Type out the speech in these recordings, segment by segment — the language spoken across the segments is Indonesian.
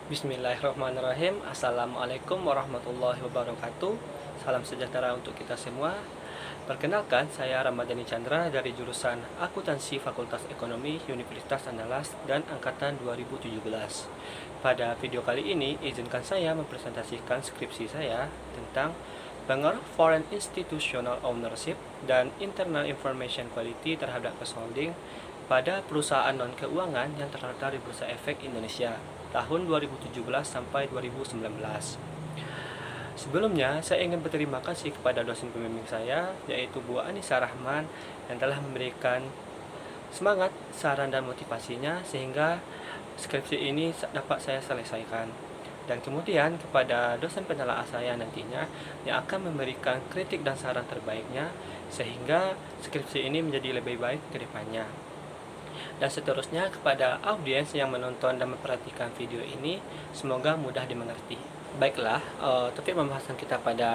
Bismillahirrahmanirrahim. Assalamualaikum warahmatullahi wabarakatuh. Salam sejahtera untuk kita semua. Perkenalkan, saya Ramadhani Chandra dari jurusan Akuntansi Fakultas Ekonomi Universitas Andalas dan angkatan 2017. Pada video kali ini, izinkan saya mempresentasikan skripsi saya tentang pengaruh Foreign Institutional Ownership dan Internal Information Quality terhadap cross-holding pada perusahaan non-keuangan yang terdaftar di Bursa Efek Indonesia tahun 2017 sampai 2019. Sebelumnya, saya ingin berterima kasih kepada dosen pembimbing saya, yaitu Bu Anissa Rahman, yang telah memberikan semangat, saran, dan motivasinya sehingga skripsi ini dapat saya selesaikan. Dan kemudian kepada dosen penelaah saya nantinya yang akan memberikan kritik dan saran terbaiknya sehingga skripsi ini menjadi lebih baik ke depannya. Dan seterusnya kepada audiens yang menonton dan memperhatikan video ini, semoga mudah dimengerti. Baiklah, topik pembahasan kita pada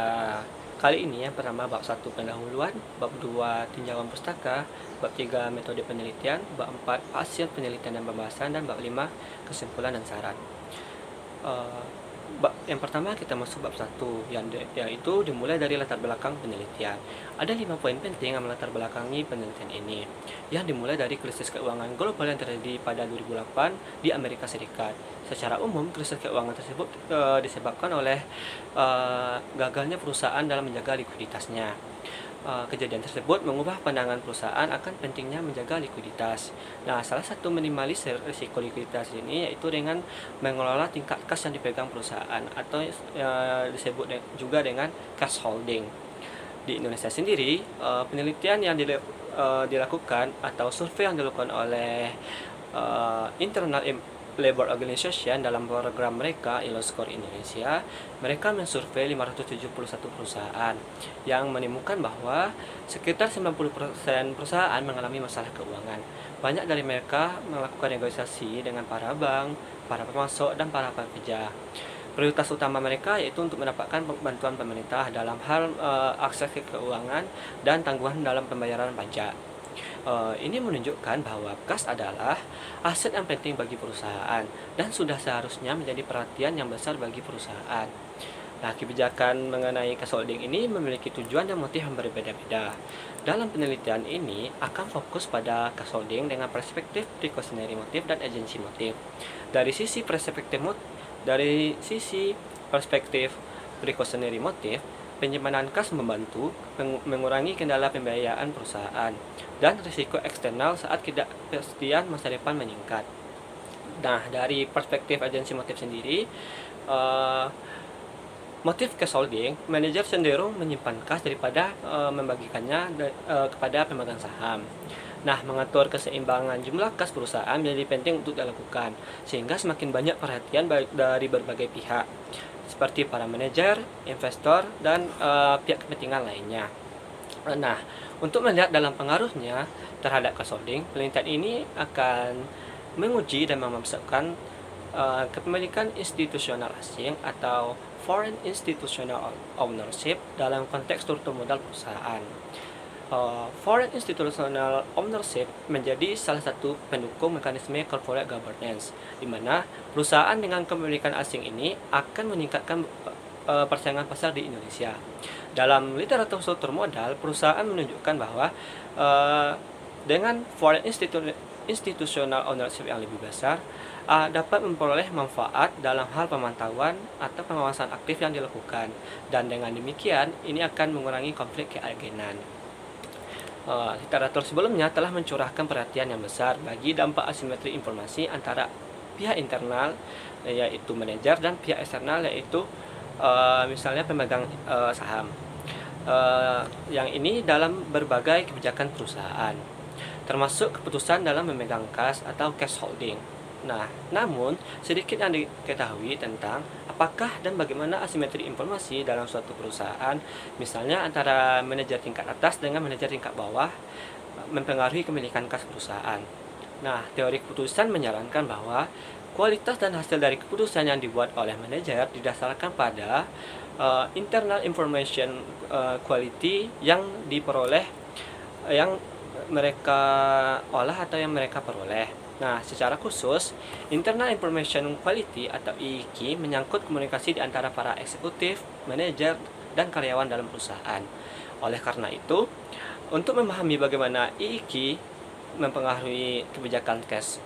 kali ini yang pertama bab 1 pendahuluan, bab 2 tinjauan pustaka, bab 3 metode penelitian, bab 4 hasil penelitian dan pembahasan, dan bab 5 kesimpulan dan saran. Yang pertama kita masuk bab 1 yaitu dimulai dari latar belakang penelitian. Ada 5 poin penting yang melatar belakangi penelitian ini, yang dimulai dari krisis keuangan global yang terjadi pada 2008 di Amerika Serikat. Secara umum, krisis keuangan tersebut disebabkan oleh gagalnya perusahaan dalam menjaga likuiditasnya. Kejadian tersebut mengubah pandangan perusahaan akan pentingnya menjaga likuiditas. Nah, salah satu minimalisir risiko likuiditas ini yaitu dengan mengelola tingkat kas yang dipegang perusahaan atau disebut juga dengan cash holding. Di Indonesia sendiri, penelitian yang dilakukan atau survei yang dilakukan oleh Internal Labor Organization dalam program mereka ILO Score Indonesia, mereka mensurvei 571 perusahaan yang menemukan bahwa sekitar 90% perusahaan mengalami masalah keuangan. Banyak dari mereka melakukan negosiasi dengan para bank, para pemasok, dan para pekerja. Prioritas utama mereka yaitu untuk mendapatkan bantuan pemerintah dalam hal akses ke keuangan dan tanggungan dalam pembayaran pajak. Ini menunjukkan bahwa kas adalah aset yang penting bagi perusahaan dan sudah seharusnya menjadi perhatian yang besar bagi perusahaan. Nah, kebijakan mengenai cash holding ini memiliki tujuan dan motif yang berbeda-beda. Dalam penelitian ini akan fokus pada cash holding dengan perspektif precautionary motif dan agency motif. Dari sisi perspektif precautionary motif, penyimpanan kas membantu mengurangi kendala pembiayaan perusahaan dan risiko eksternal saat ketidakpastian masa depan meningkat. Nah, dari perspektif agensi motif sendiri, motif cash holding, manajer cenderung menyimpan kas daripada membagikannya kepada pemegang saham. Nah, mengatur keseimbangan jumlah kas perusahaan menjadi penting untuk dilakukan, sehingga semakin banyak perhatian dari berbagai pihak, seperti para manajer, investor, dan pihak kepentingan lainnya. Nah, untuk melihat dalam pengaruhnya terhadap cash holding, penelitian ini akan menguji dan memasukkan kepemilikan institusional asing atau Foreign Institutional Ownership dalam konteks struktur modal perusahaan. Foreign Institutional Ownership menjadi salah satu pendukung mekanisme corporate governance, di mana perusahaan dengan kepemilikan asing ini akan meningkatkan persaingan pasar di Indonesia. Dalam literatur struktur modal, perusahaan menunjukkan bahwa dengan Foreign Institutional Ownership yang lebih besar, dapat memperoleh manfaat dalam hal pemantauan atau pengawasan aktif yang dilakukan, dan dengan demikian ini akan mengurangi konflik keagenan. Literatur sebelumnya telah mencurahkan perhatian yang besar bagi dampak asimetri informasi antara pihak internal yaitu manajer dan pihak eksternal yaitu misalnya pemegang saham. Yang ini dalam berbagai kebijakan perusahaan, termasuk keputusan dalam memegang kas atau cash holding. Nah, namun sedikit yang diketahui tentang apakah dan bagaimana asimetri informasi dalam suatu perusahaan, misalnya antara manajer tingkat atas dengan manajer tingkat bawah, mempengaruhi kepemilikan kas perusahaan. Nah, teori keputusan menyarankan bahwa kualitas dan hasil dari keputusan yang dibuat oleh manajer didasarkan pada internal information quality yang diperoleh, yang mereka olah atau yang mereka peroleh. Nah, secara khusus, Internal Information Quality atau IIQ menyangkut komunikasi di antara para eksekutif, manajer, dan karyawan dalam perusahaan. Oleh karena itu, untuk memahami bagaimana IIQ mempengaruhi kebijakan cash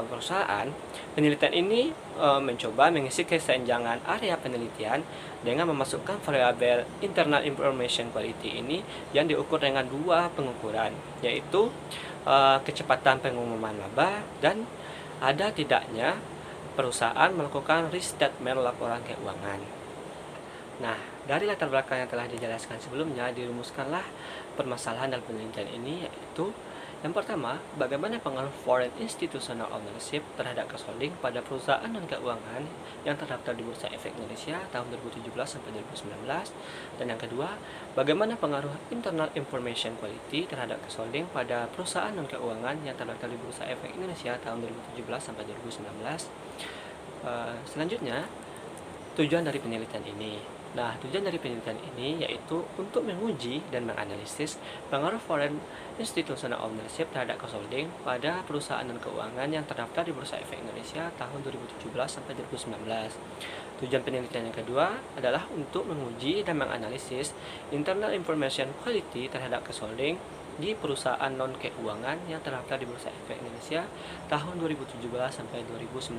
perusahaan, penelitian ini mencoba mengisi kesenjangan area penelitian dengan memasukkan variabel internal information quality ini yang diukur dengan dua pengukuran, yaitu kecepatan pengumuman laba dan ada tidaknya perusahaan melakukan restatement laporan keuangan. Nah, dari latar belakang yang telah dijelaskan sebelumnya, dirumuskanlah permasalahan dalam penelitian ini, yaitu yang pertama, bagaimana pengaruh foreign institutional ownership terhadap cash holding pada perusahaan dan keuangan yang terdaftar di Bursa Efek Indonesia tahun 2017 sampai 2019. Dan yang kedua, bagaimana pengaruh internal information quality terhadap cash holding pada perusahaan dan keuangan yang terdaftar di Bursa Efek Indonesia tahun 2017 sampai 2019. Selanjutnya, tujuan dari penelitian ini. Nah, tujuan dari penelitian ini yaitu untuk menguji dan menganalisis pengaruh foreign institutional ownership terhadap cash holding pada perusahaan dan keuangan yang terdaftar di Bursa Efek Indonesia tahun 2017 sampai 2019. Tujuan penelitian yang kedua adalah untuk menguji dan menganalisis internal information quality terhadap cash holding di perusahaan non keuangan yang terdaftar di Bursa Efek Indonesia tahun 2017 sampai 2019.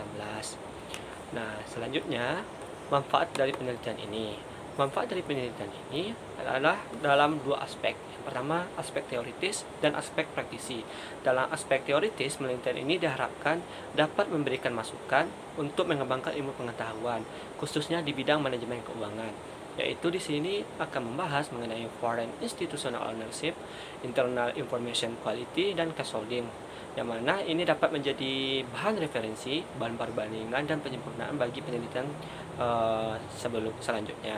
Nah, selanjutnya manfaat dari penelitian ini. Manfaat dari penelitian ini adalah dalam dua aspek. Yang pertama, aspek teoritis dan aspek praktisi. Dalam aspek teoritis, penelitian ini diharapkan dapat memberikan masukan untuk mengembangkan ilmu pengetahuan, khususnya di bidang manajemen keuangan. Yaitu di sini akan membahas mengenai foreign institutional ownership, internal information quality, dan cash holding, yang mana ini dapat menjadi bahan referensi, bahan perbandingan, dan penyempurnaan bagi penelitian selanjutnya.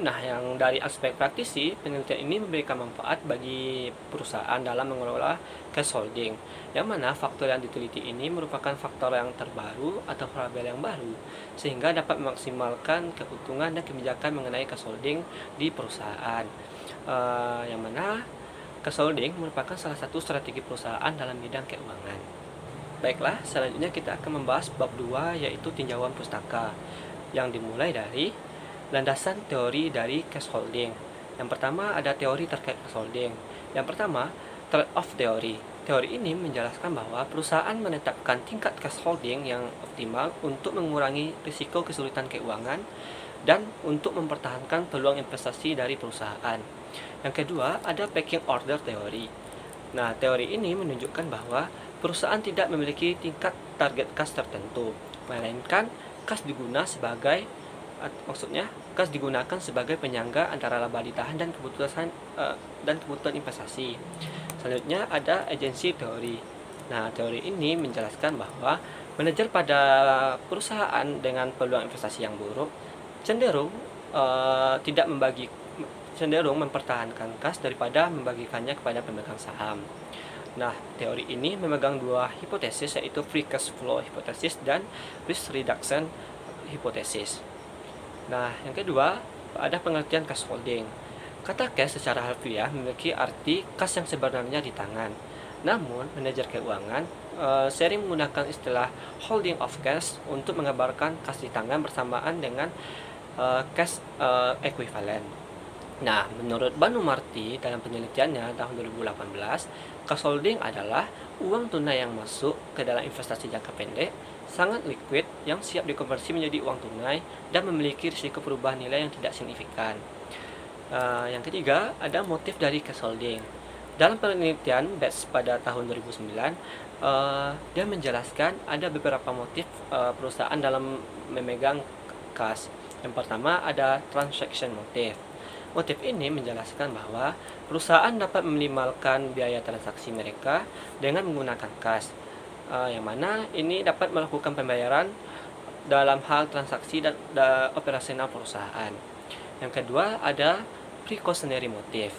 Nah, yang dari aspek praktisi, penelitian ini memberikan manfaat bagi perusahaan dalam mengelola cash holding, yang mana faktor yang diteliti ini merupakan faktor yang terbaru atau variabel yang baru, sehingga dapat memaksimalkan keuntungan dan kebijakan mengenai cash holding di perusahaan. Yang mana cash holding merupakan salah satu strategi perusahaan dalam bidang keuangan. Baiklah, selanjutnya kita akan membahas bab 2, yaitu tinjauan pustaka, yang dimulai dari landasan teori dari cash holding. Yang pertama ada teori terkait cash holding. Yang pertama, trade-off teori. Teori ini menjelaskan bahwa perusahaan menetapkan tingkat cash holding yang optimal untuk mengurangi risiko kesulitan keuangan dan untuk mempertahankan peluang investasi dari perusahaan. Yang kedua, ada pecking order teori. Nah, teori ini menunjukkan bahwa perusahaan tidak memiliki tingkat target kas tertentu, melainkan kas digunakan sebagai penyangga antara laba ditahan dan kebutuhan investasi. Selanjutnya ada agency teori. Nah, teori ini menjelaskan bahwa manajer pada perusahaan dengan peluang investasi yang buruk cenderung mempertahankan kas daripada membagikannya kepada pemegang saham. Nah, teori ini memegang dua hipotesis, yaitu free cash flow hipotesis dan risk reduction hipotesis. Nah, yang kedua, ada pengertian cash holding. Kata cash secara harfiah memiliki arti kas yang sebenarnya di tangan. Namun, manajer keuangan sering menggunakan istilah holding of cash untuk menggambarkan kas di tangan bersamaan dengan cash equivalent. Nah, menurut Banu Marti dalam penelitiannya tahun 2018, cash holding adalah uang tunai yang masuk ke dalam investasi jangka pendek, sangat liquid, yang siap dikonversi menjadi uang tunai dan memiliki risiko perubahan nilai yang tidak signifikan. Yang ketiga, ada motif dari cash holding. Dalam penelitian Betts pada tahun 2009, dia menjelaskan ada beberapa motif perusahaan dalam memegang kas. Yang pertama ada transaction motif. Motif ini menjelaskan bahwa perusahaan dapat meminimalkan biaya transaksi mereka dengan menggunakan kas, yang mana ini dapat melakukan pembayaran dalam hal transaksi dan operasional perusahaan. Yang kedua ada precautionary motif.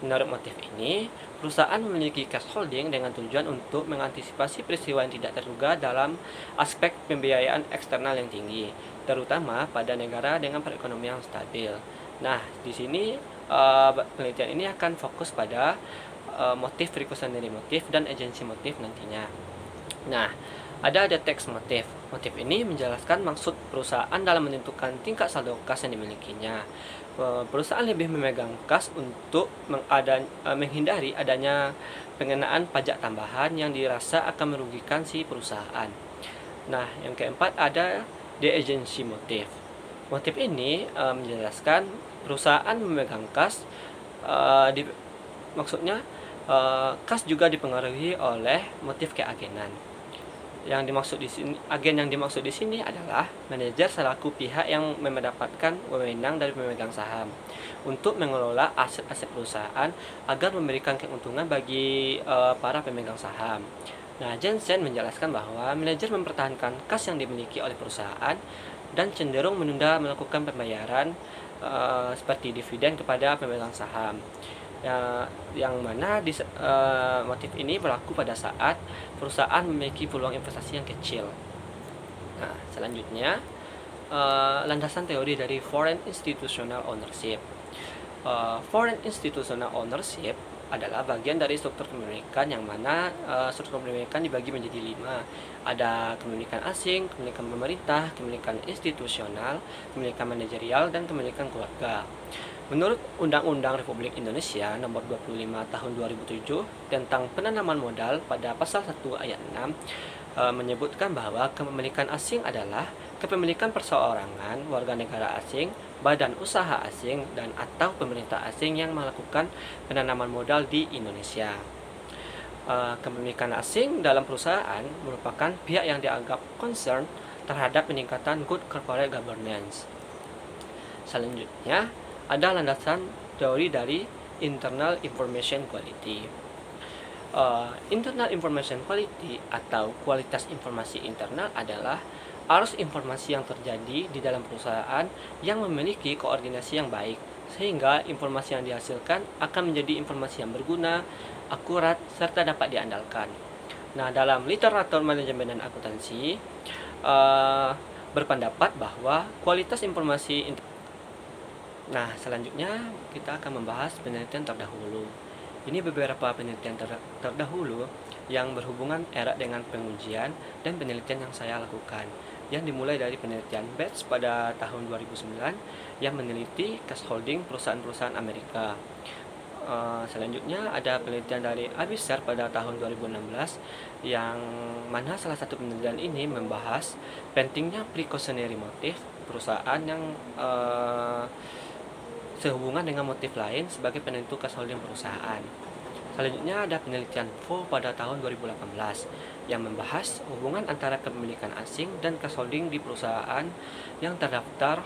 Menurut motif ini, perusahaan memiliki cash holding dengan tujuan untuk mengantisipasi peristiwa yang tidak terduga dalam aspek pembiayaan eksternal yang tinggi, terutama pada negara dengan perekonomian stabil. Nah, di sini penelitian ini akan fokus pada motif precautionary motif dan agency motif nantinya. Nah, ada teks motif. Motif ini menjelaskan maksud perusahaan dalam menentukan tingkat saldo kas yang dimilikinya. Perusahaan lebih memegang kas untuk menghindari adanya pengenaan pajak tambahan yang dirasa akan merugikan si perusahaan. Nah, yang keempat ada the agency motif. Motif ini menjelaskan perusahaan memegang kas, maksudnya kas juga dipengaruhi oleh motif keagenan. Yang dimaksud di sini, agen yang dimaksud di sini adalah manajer selaku pihak yang mendapatkan wewenang dari pemegang saham untuk mengelola aset-aset perusahaan agar memberikan keuntungan bagi para pemegang saham. Nah, Jensen menjelaskan bahwa manajer mempertahankan kas yang dimiliki oleh perusahaan dan cenderung menunda melakukan pembayaran seperti dividen kepada pemegang saham. Yang mana motif ini berlaku pada saat perusahaan memiliki peluang investasi yang kecil. Nah, selanjutnya landasan teori dari Foreign Institutional Ownership. Foreign Institutional Ownership adalah bagian dari struktur kepemilikan yang mana struktur kepemilikan dibagi menjadi 5. Ada kepemilikan asing, kepemilikan pemerintah, kepemilikan institusional, kepemilikan manajerial, dan kepemilikan keluarga. Menurut Undang-Undang Republik Indonesia Nomor 25 Tahun 2007 tentang penanaman modal pada pasal 1 ayat 6 menyebutkan bahwa kepemilikan asing adalah kepemilikan perseorangan, warga negara asing, badan usaha asing, dan atau pemerintah asing yang melakukan penanaman modal di Indonesia. Kepemilikan asing dalam perusahaan merupakan pihak yang dianggap concern terhadap peningkatan good corporate governance. Selanjutnya, ada landasan teori dari Internal Information Quality. Internal Information Quality atau kualitas informasi internal adalah arus informasi yang terjadi di dalam perusahaan yang memiliki koordinasi yang baik, sehingga informasi yang dihasilkan akan menjadi informasi yang berguna, akurat, serta dapat diandalkan. Nah, dalam literatur manajemen dan akuntansi berpendapat bahwa kualitas informasi Nah, selanjutnya kita akan membahas penelitian terdahulu. Ini beberapa penelitian terdahulu yang berhubungan erat dengan pengujian dan penelitian yang saya lakukan, yang dimulai dari penelitian Bates pada tahun 2009 yang meneliti cash holding perusahaan-perusahaan Amerika. Selanjutnya ada penelitian dari Abiser pada tahun 2016 yang mana salah satu penelitian ini membahas pentingnya precautionary motif perusahaan yang sehubungan dengan motif lain sebagai penentu cash holding perusahaan. Selanjutnya ada penelitian Vo pada tahun 2018 yang membahas hubungan antara kepemilikan asing dan cash holding di perusahaan yang terdaftar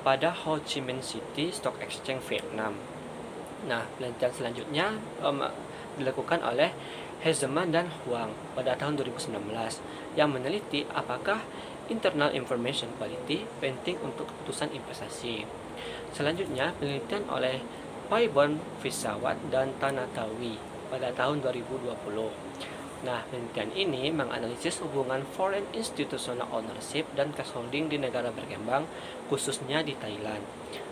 pada Ho Chi Minh City Stock Exchange Vietnam. Nah, penelitian selanjutnya dilakukan oleh Hezeman dan Huang pada tahun 2019 yang meneliti apakah internal information quality penting untuk keputusan investasi. Selanjutnya, penelitian oleh Paiborn, Fisawat, dan Tanatawi pada tahun 2020. Nah, penelitian ini menganalisis hubungan foreign institutional ownership dan cash holding di negara berkembang, khususnya di Thailand.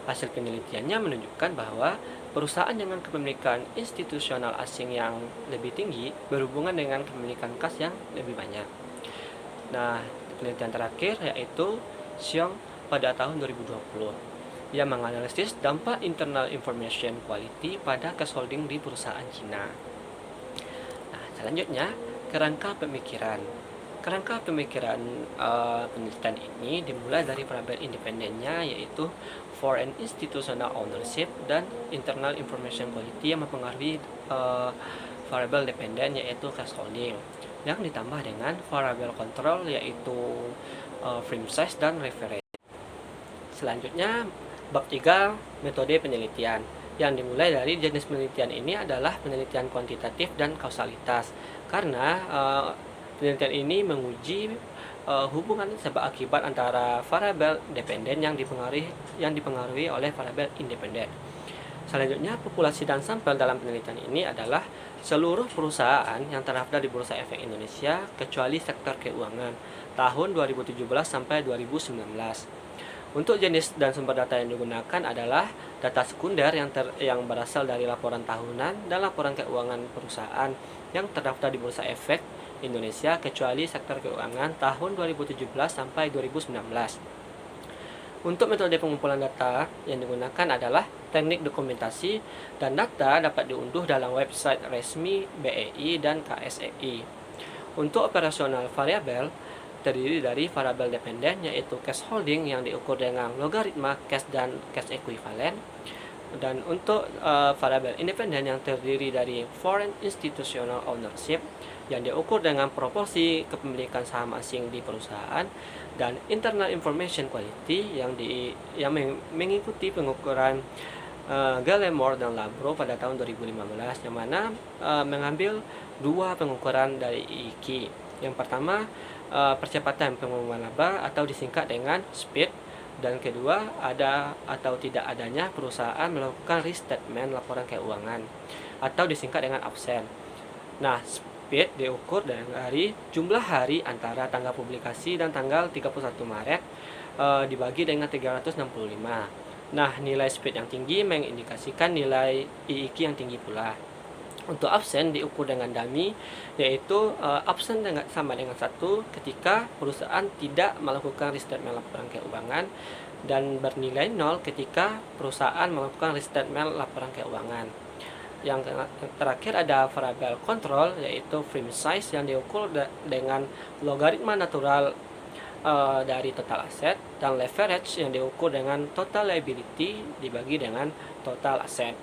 Hasil penelitiannya menunjukkan bahwa perusahaan dengan kepemilikan institusional asing yang lebih tinggi berhubungan dengan kepemilikan kas yang lebih banyak. Nah, penelitian terakhir yaitu Xiong pada tahun 2020 yang menganalisis dampak internal information quality pada cash holding di perusahaan Cina. Nah, selanjutnya kerangka pemikiran. Kerangka pemikiran penelitian ini dimulai dari variabel independennya yaitu foreign institutional ownership dan internal information quality yang mempengaruhi variabel dependen yaitu cash holding, yang ditambah dengan variabel kontrol yaitu frame size dan reference. Selanjutnya bab 3 metode penelitian, yang dimulai dari jenis penelitian ini adalah penelitian kuantitatif dan kausalitas, karena penelitian ini menguji hubungan sebab akibat antara variabel dependen yang dipengaruhi oleh variabel independen. Selanjutnya, populasi dan sampel dalam penelitian ini adalah seluruh perusahaan yang terdaftar di Bursa Efek Indonesia kecuali sektor keuangan tahun 2017 sampai 2019. Untuk jenis dan sumber data yang digunakan adalah data sekunder yang berasal dari laporan tahunan dan laporan keuangan perusahaan yang terdaftar di Bursa Efek Indonesia kecuali sektor keuangan tahun 2017 sampai 2019. Untuk metode pengumpulan data yang digunakan adalah teknik dokumentasi dan data dapat diunduh dalam website resmi BEI dan KSEI. Untuk operasional variabel terdiri dari variabel dependen yaitu cash holding yang diukur dengan logaritma cash dan cash equivalent, dan untuk variabel independen yang terdiri dari foreign institutional ownership yang diukur dengan proporsi kepemilikan saham asing di perusahaan, dan internal information quality yang mengikuti pengukuran Gallimore dan Labro pada tahun 2015, yang mana mengambil dua pengukuran dari IIQ. Yang pertama, percepatan pengumuman laba atau disingkat dengan SPID, dan kedua, ada atau tidak adanya perusahaan melakukan restatement laporan keuangan atau disingkat dengan absen. Nah, SPID diukur dari jumlah hari antara tanggal publikasi dan tanggal 31 Maret dibagi dengan 365. Nah, nilai SPID yang tinggi mengindikasikan nilai IIQ yang tinggi pula. Untuk absen diukur dengan dummy, yaitu absen sama dengan 1 ketika perusahaan tidak melakukan restatement laporan keuangan, dan bernilai 0 ketika perusahaan melakukan restatement laporan keuangan. Yang terakhir ada variabel kontrol, yaitu frame size yang diukur dengan logaritma natural dari total aset, dan leverage yang diukur dengan total liability dibagi dengan total aset.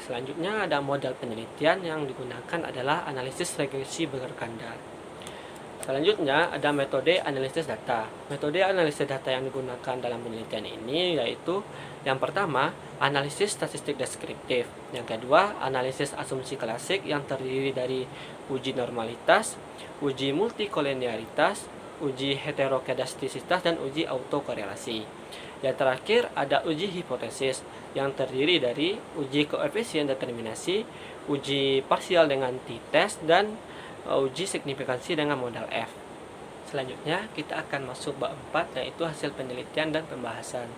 Selanjutnya ada model penelitian yang digunakan adalah analisis regresi berganda. Selanjutnya ada metode analisis data. Metode analisis data yang digunakan dalam penelitian ini yaitu yang pertama, analisis statistik deskriptif. Yang kedua, analisis asumsi klasik yang terdiri dari uji normalitas, uji multikolinearitas, uji heterokedastisitas, dan uji autokorelasi. Yang terakhir ada uji hipotesis yang terdiri dari uji koefisien determinasi, uji parsial dengan t-test, dan uji signifikansi dengan modal F. Selanjutnya kita akan masuk bab 4, yaitu hasil penelitian dan pembahasan,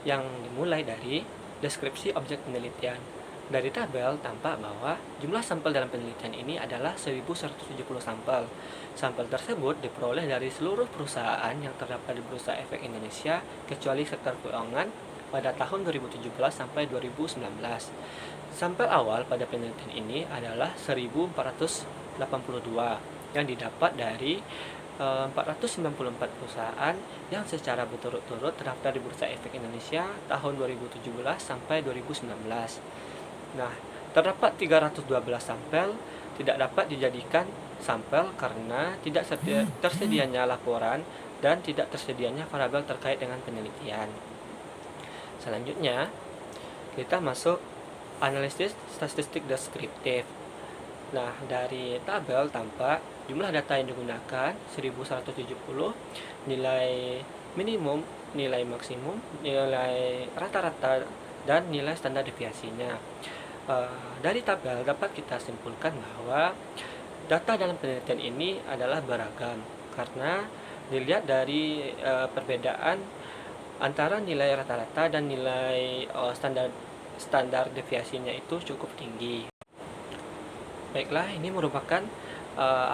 yang dimulai dari deskripsi objek penelitian. Dari tabel tampak bahwa jumlah sampel dalam penelitian ini adalah 1170 sampel. Sampel tersebut diperoleh dari seluruh perusahaan yang terdapat di Bursa Efek Indonesia kecuali sektor keuangan pada tahun 2017 sampai 2019. Sampel awal pada penelitian ini adalah 1482 yang didapat dari 494 perusahaan yang secara berturut-turut terdaftar di Bursa Efek Indonesia tahun 2017 sampai 2019. Nah, terdapat 312 sampel tidak dapat dijadikan sampel karena tidak tersedianya laporan dan tidak tersedianya variabel terkait dengan penelitian. Selanjutnya, kita masuk analisis statistik deskriptif. Nah, dari tabel tampak jumlah data yang digunakan 1170, nilai minimum, nilai maksimum, nilai rata-rata, dan nilai standar deviasinya. Dari tabel dapat kita simpulkan bahwa data dalam penelitian ini adalah beragam karena dilihat dari perbedaan antara nilai rata-rata dan nilai standar deviasinya itu cukup tinggi. Baiklah, ini merupakan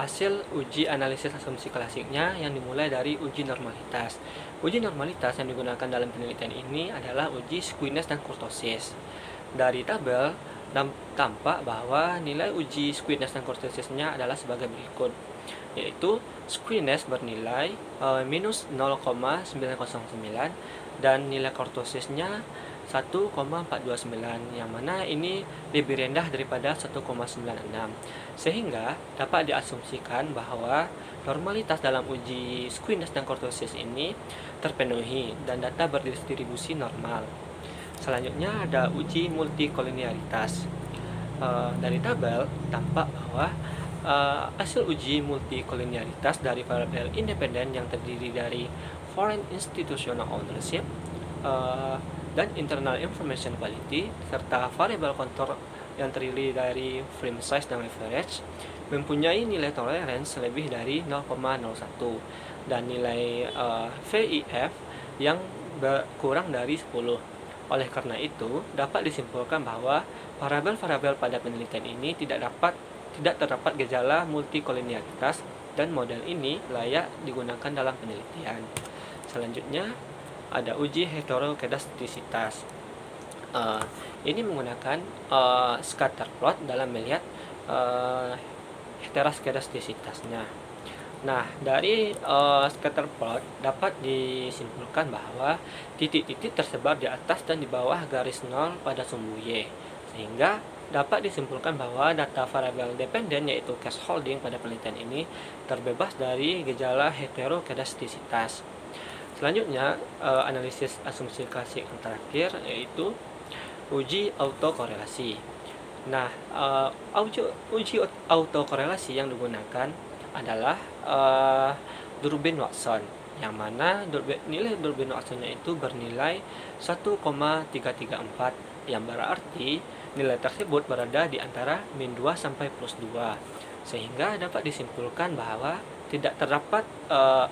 hasil uji analisis asumsi klasiknya yang dimulai dari uji normalitas. Uji normalitas yang digunakan dalam penelitian ini adalah uji squeeze dan kurtosis. Dari tabel tampak bahwa nilai uji squeeze dan kurtosisnya adalah sebagai berikut, yaitu squeeze bernilai minus 0,909 dan nilai kurtosisnya 1,429, yang mana ini lebih rendah daripada 1,96, sehingga dapat diasumsikan bahwa normalitas dalam uji squeeze dan kurtosis ini terpenuhi dan data berdistribusi normal. Selanjutnya ada uji multikolinearitas. Dari tabel tampak bahwa hasil uji multikolinearitas dari variabel independen yang terdiri dari foreign institutional ownership dan internal information quality serta variabel kontrol yang terdiri dari frame size dan leverage mempunyai nilai tolerance lebih dari 0,01. dan nilai VIF yang kurang dari 10. Oleh karena itu, dapat disimpulkan bahwa variabel-variabel pada penelitian ini tidak terdapat gejala multikolinearitas dan model ini layak digunakan dalam penelitian. Selanjutnya, ada uji heterokedastisitas. Ini menggunakan scatter plot dalam melihat heteroskedastisitasnya. Nah, dari scatter plot dapat disimpulkan bahwa titik-titik tersebar di atas dan di bawah garis 0 pada sumbu Y, sehingga dapat disimpulkan bahwa data variabel dependen yaitu case holding pada penelitian ini terbebas dari gejala heterokedastisitas. Selanjutnya, analisis asumsi klasik yang terakhir yaitu uji autokorelasi. Nah, uji autokorelasi yang digunakan adalah Durbin-Watson, yang mana nilai Durbin-Watsonnya itu bernilai 1,334, yang berarti nilai tersebut berada di antara min 2 sampai plus 2, sehingga dapat disimpulkan bahwa tidak terdapat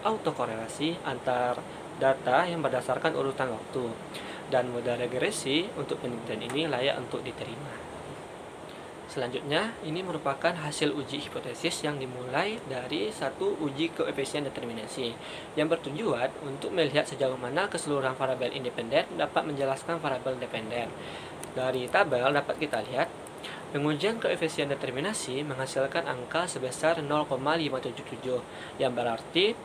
autokorelasi antar data yang berdasarkan urutan waktu, dan model regresi untuk penelitian ini layak untuk diterima. Selanjutnya, ini merupakan hasil uji hipotesis yang dimulai dari satu uji koefisien determinasi yang bertujuan untuk melihat sejauh mana keseluruhan variabel independen dapat menjelaskan variabel dependen. Dari tabel dapat kita lihat, pengujian koefisien determinasi menghasilkan angka sebesar 0,577, yang berarti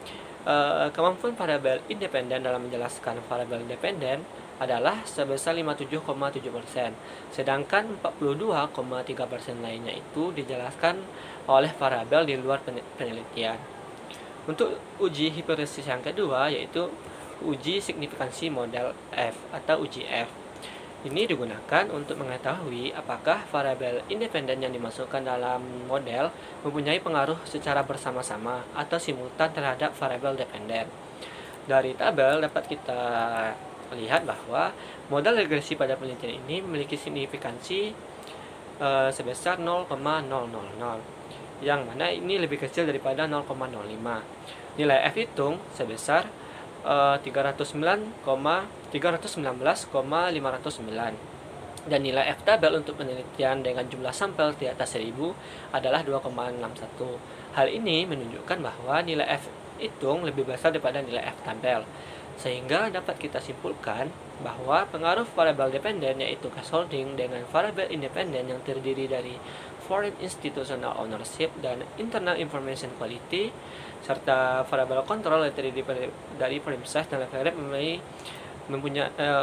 kemampuan variabel independen dalam menjelaskan variabel dependen adalah sebesar 57,7%, sedangkan 42,3% lainnya itu dijelaskan oleh variabel di luar penelitian. Untuk uji hipotesis yang kedua yaitu uji signifikansi model F atau uji F. Ini digunakan untuk mengetahui apakah variabel independen yang dimasukkan dalam model mempunyai pengaruh secara bersama-sama atau simultan terhadap variabel dependen. Dari tabel dapat kita lihat bahwa modal regresi pada penelitian ini memiliki signifikansi sebesar 0,000, yang mana ini lebih kecil daripada 0,05. Nilai F hitung sebesar 319,509, dan nilai F tabel untuk penelitian dengan jumlah sampel di atas 1000 adalah 2,61. Hal ini menunjukkan bahwa nilai F hitung lebih besar daripada nilai F tabel, sehingga dapat kita simpulkan bahwa pengaruh variabel dependen yaitu case holding dengan variabel independen yang terdiri dari foreign institutional ownership dan internal information quality serta variabel kontrol yang terdiri dari frame size dan level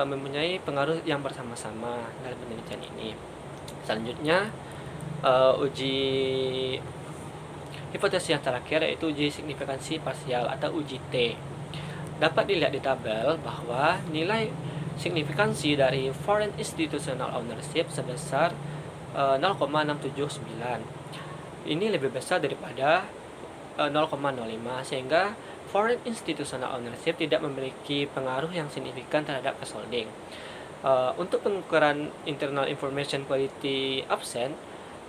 mempunyai pengaruh yang bersama-sama dalam penelitian ini. Selanjutnya, uji hipotesis yang terakhir yaitu uji signifikansi parsial atau uji T. Dapat dilihat di tabel bahwa nilai signifikansi dari foreign institutional ownership sebesar 0,679. Ini lebih besar daripada 0,05, sehingga foreign institutional ownership tidak memiliki pengaruh yang signifikan terhadap case holding. Untuk pengukuran internal information quality absent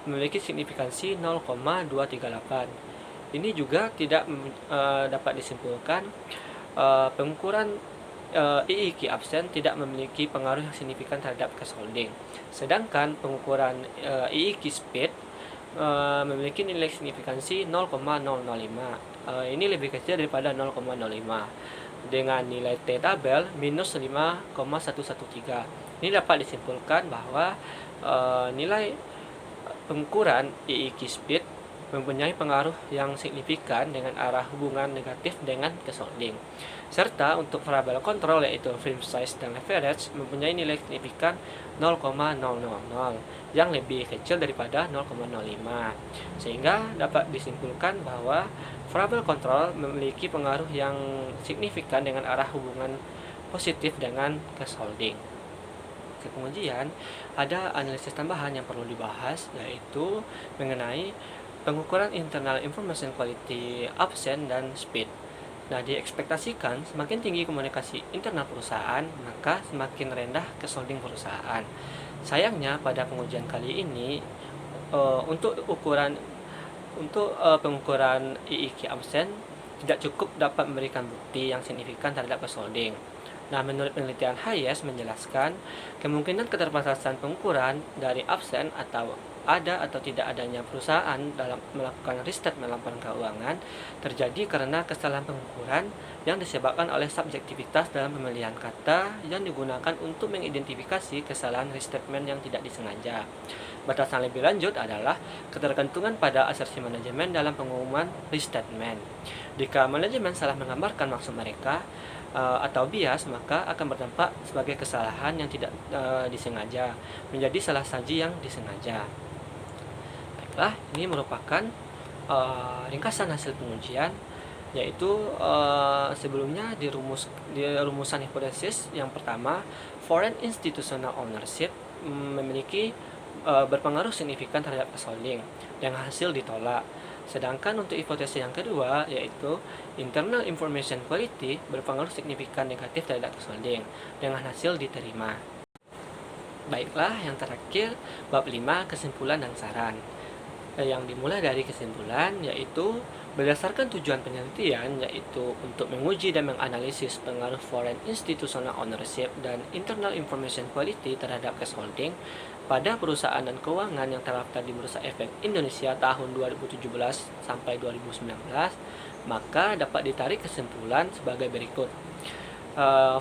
memiliki signifikansi 0,238. Ini juga tidak dapat disimpulkan pengukuran IIQ absen tidak memiliki pengaruh yang signifikan terhadap case holding. Sedangkan pengukuran IIQ speed memiliki nilai signifikansi 0,005. Ini lebih kecil daripada 0,05 dengan nilai T tabel minus 5,113. Ini dapat disimpulkan bahwa nilai pengukuran IIQ speed mempunyai pengaruh yang signifikan dengan arah hubungan negatif dengan case holding. Serta untuk variabel kontrol yaitu frame size dan leverage mempunyai nilai signifikan 0,000 yang lebih kecil daripada 0,05, sehingga dapat disimpulkan bahwa variabel kontrol memiliki pengaruh yang signifikan dengan arah hubungan positif dengan case holding. Kemudian ada analisis tambahan yang perlu dibahas yaitu mengenai pengukuran internal information quality absen dan speed. Nah, diekspektasikan semakin tinggi komunikasi internal perusahaan, maka semakin rendah case holding perusahaan. Sayangnya pada pengujian kali ini untuk pengukuran IIQ absen tidak cukup dapat memberikan bukti yang signifikan terhadap cash holding. Nah, menurut penelitian Hayes menjelaskan, kemungkinan keterbatasan pengukuran dari absen atau ada atau tidak adanya perusahaan dalam melakukan restatement laporan keuangan terjadi karena kesalahan pengukuran yang disebabkan oleh subjektivitas dalam pemilihan kata yang digunakan untuk mengidentifikasi kesalahan restatement yang tidak disengaja. Batasan lebih lanjut adalah ketergantungan pada asersi manajemen dalam pengumuman restatement. Jika manajemen salah menggambarkan maksud mereka atau bias, maka akan berdampak sebagai kesalahan yang tidak disengaja menjadi salah saji yang disengaja. Baiklah, ini merupakan ringkasan hasil pengujian, yaitu sebelumnya di rumusan hipotesis yang pertama, foreign institutional ownership memiliki berpengaruh signifikan terhadap cash holding dengan hasil ditolak. Sedangkan untuk hipotesis yang kedua, yaitu internal information quality berpengaruh signifikan negatif terhadap cash holding dengan hasil diterima. Baiklah, yang terakhir bab 5, kesimpulan dan saran. Yang dimulai dari kesimpulan, yaitu berdasarkan tujuan penelitian, yaitu untuk menguji dan menganalisis pengaruh foreign institutional ownership dan internal information quality terhadap cash holding pada perusahaan dan keuangan yang terdaftar di Bursa Efek Indonesia tahun 2017 sampai 2019, maka dapat ditarik kesimpulan sebagai berikut.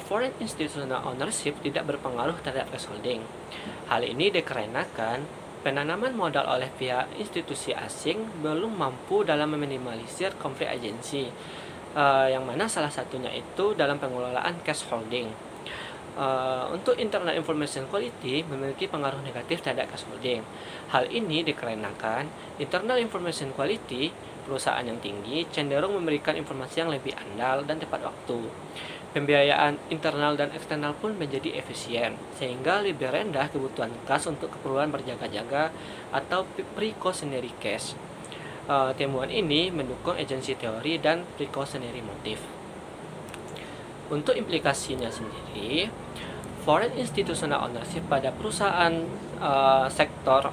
Foreign institutional ownership tidak berpengaruh terhadap cash holding. Hal ini dikarenakan penanaman modal oleh pihak institusi asing belum mampu dalam meminimalisir konflik agensi, yang mana salah satunya itu dalam pengelolaan cash holding. Untuk internal information quality memiliki pengaruh negatif terhadap cash holding. Hal ini dikarenakan internal information quality perusahaan yang tinggi cenderung memberikan informasi yang lebih andal dan tepat waktu. Pembiayaan internal dan eksternal pun menjadi efisien, sehingga lebih rendah kebutuhan kas untuk keperluan berjaga-jaga atau precautionary cash. Temuan ini mendukung agency teori dan precautionary motive. Untuk implikasinya sendiri, foreign institutional ownership pada perusahaan sektor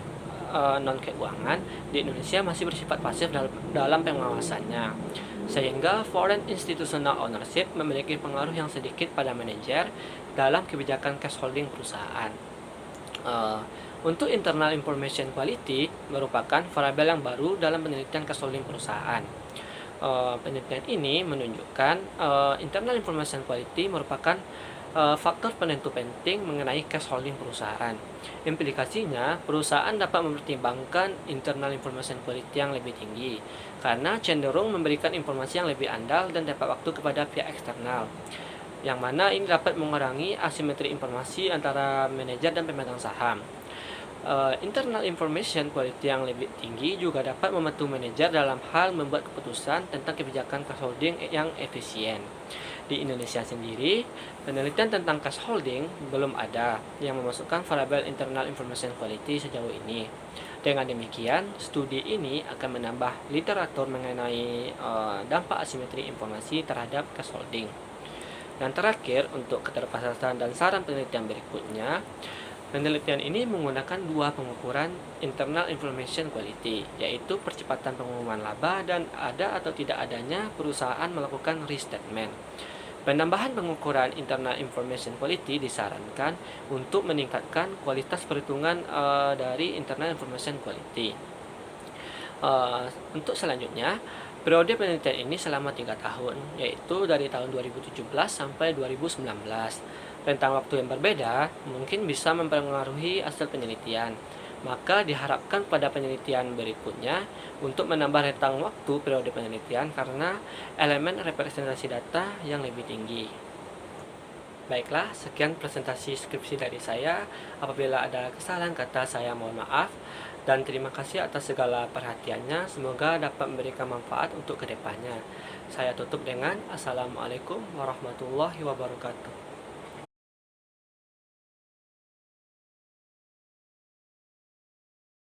non-keuangan di Indonesia masih bersifat pasif dalam pengawasannya, sehingga foreign institutional ownership memiliki pengaruh yang sedikit pada manajer dalam kebijakan cash holding perusahaan. Untuk internal information quality merupakan variabel yang baru dalam penelitian cash holding perusahaan. Penelitian ini menunjukkan internal information quality merupakan faktor penentu penting mengenai cash holding perusahaan. Implikasinya, perusahaan dapat mempertimbangkan internal information quality yang lebih tinggi karena cenderung memberikan informasi yang lebih andal dan tepat waktu kepada pihak eksternal, yang mana ini dapat mengurangi asimetri informasi antara manajer dan pemegang saham. Internal information quality yang lebih tinggi juga dapat membantu manajer dalam hal membuat keputusan tentang kebijakan cash holding yang efisien. Di Indonesia sendiri, penelitian tentang cash holding belum ada yang memasukkan variabel internal information quality sejauh ini. Dengan demikian, studi ini akan menambah literatur mengenai dampak asimetri informasi terhadap cash holding. Dan terakhir, untuk keterbatasan dan saran penelitian berikutnya, penelitian ini menggunakan dua pengukuran internal information quality, yaitu percepatan pengumuman laba dan ada atau tidak adanya perusahaan melakukan restatement. Penambahan pengukuran internal information quality disarankan untuk meningkatkan kualitas perhitungan dari internal information quality. Untuk selanjutnya, periode penelitian ini selama 3 tahun, yaitu dari tahun 2017 sampai 2019. Rentang waktu yang berbeda mungkin bisa mempengaruhi hasil penelitian. Maka diharapkan pada penelitian berikutnya untuk menambah rentang waktu periode penelitian karena elemen representasi data yang lebih tinggi. Baiklah, sekian presentasi skripsi dari saya. Apabila ada kesalahan kata, saya mohon maaf. Dan terima kasih atas segala perhatiannya. Semoga dapat memberikan manfaat untuk kedepannya. Saya tutup dengan Assalamualaikum warahmatullahi wabarakatuh.